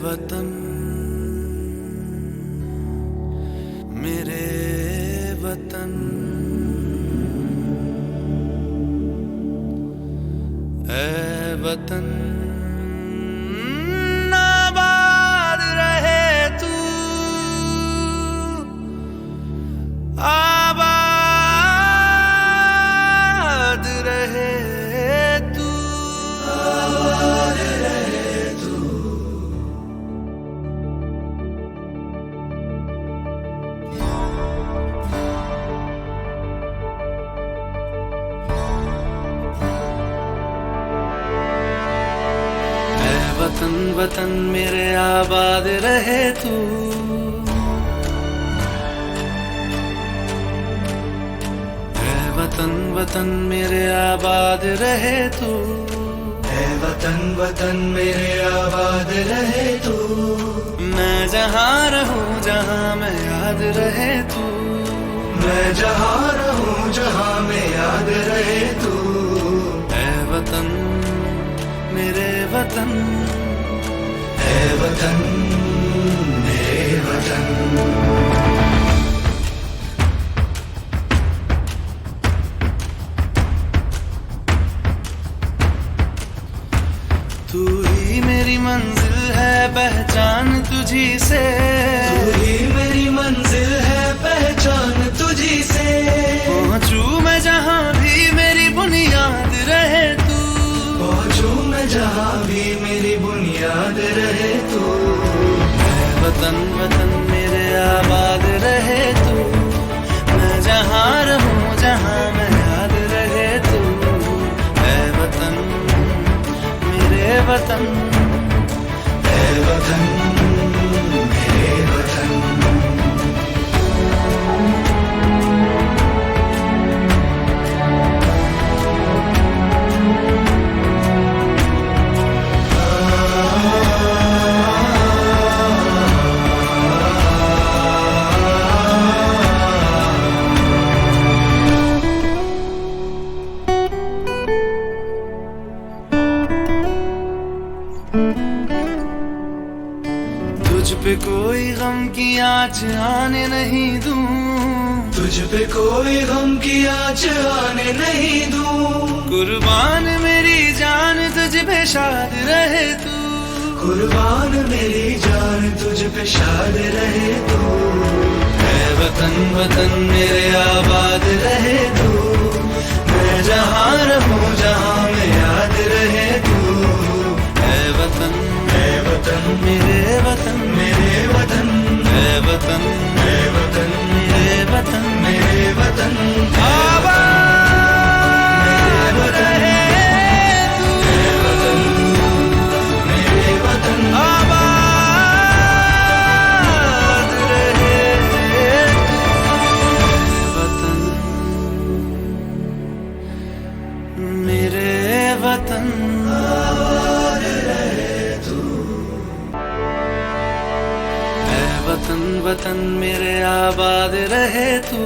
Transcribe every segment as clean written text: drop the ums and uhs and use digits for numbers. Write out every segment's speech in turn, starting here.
वतन मेरे वतन, ऐ वतन आबाद रहे तू, आबाद रहे तू, आबाद रहे तू। वतन वतन मेरे आबाद रहे तू, ऐ वतन वतन मेरे आबाद रहे तू, ऐ वतन वतन मेरे आबाद रहे तू। मैं जहाँ रहूं जहाँ मैं याद रहे तू, मैं जहाँ रहूं जहाँ मैं याद रहे तू। ऐ वतन मेरे वतन, ऐ वतन मेरे वतन। तू ही मेरी मंजिल है पहचान तुझी से, तू ही मेरी मंजिल है पहचान तुझी से। पहुंचू मैं जहाँ भी मेरी बुनियाद रहे तू, पहुंचू मैं जहाँ भी मेरी बुनियाद रहे तू। ऐ वतन वतन मेरे आबाद रहे तू, मैं जहाँ रहूं जहाँ मैं याद रहे तू। ऐ वतन मेरे वतन, ऐ वतन मेरे वतन। तुझ पे कोई गम की आँच आने नहीं दूं, तुझ पे कोई गम की आँच आने नहीं दूं। कुर्बान मेरी जान तुझ पे शाद रहे तू, कुर्बान मेरी जान तुझ पे शाद रहे तू। ऐ वतन वतन मेरे आबाद रहे तू, मैं जहाँ रहूं जहाँ मैं याद रहे तू। ऐ वतन मेरे वतन, मेरे वतन, ऐ वतन मेरे वतन, मेरे वतन, मेरे वतन। आबाद रहे तू, मेरे वतन, आबाद रहे तू। वतन मेरे वतन, आबाद रहे तू। ऐ वतन वतन मेरे आबाद रहे तू,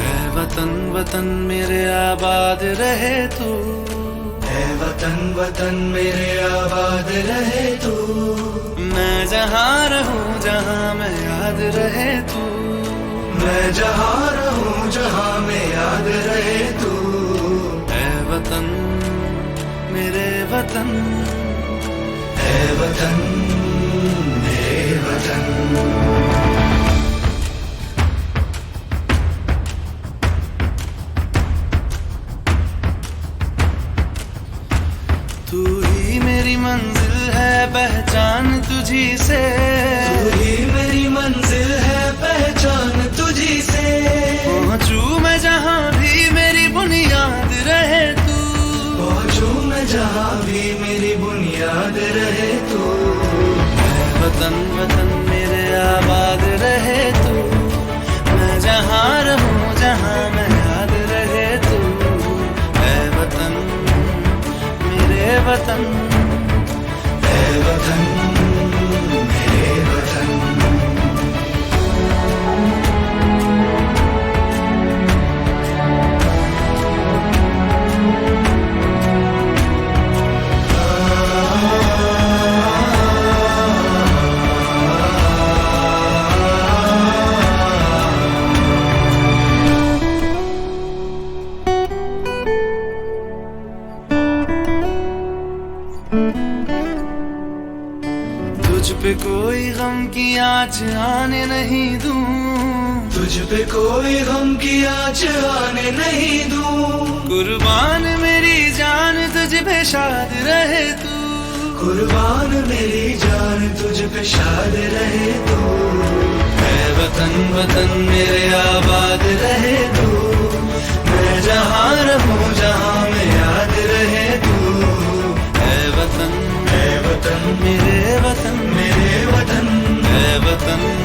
ऐ वतन वतन मेरे आबाद रहे तू। ऐ वतन वतन मेरे आबाद रहे तू। मैं जहाँ रहूं जहाँ मैं याद रहे तू, मैं जहाँ रहूं जहाँ मैं याद रहे तू। ऐ वतन मेरे वतन, ऐ वतन मेरे वतन। तू ही मेरी मंजिल है पहचान तुझी से, तू ही मेरी मंजिल है पहचान तुझी से। पहुंचू मैं जहाँ भी मेरी बुनियाद रहे तू, पहुंचू मैं जहाँ भी मेरी बुनियाद रहे तू। ऐ वतन वतन मेरे आबाद आँच आने नहीं दूं, तुझ पे कोई गम की आँच आने नहीं दूं। कुर्बान मेरी जान तुझ पे शाद रहे तू, कुर्बान मेरी जान तुझ पे शाद रहे तू। ऐ वतन वतन मेरे आबाद रहे तू, मैं जहाँ रहूं जहाँ में याद रहे तू। ऐ वतन वतन मेरे वतन, मेरे वतन, ऐ वतन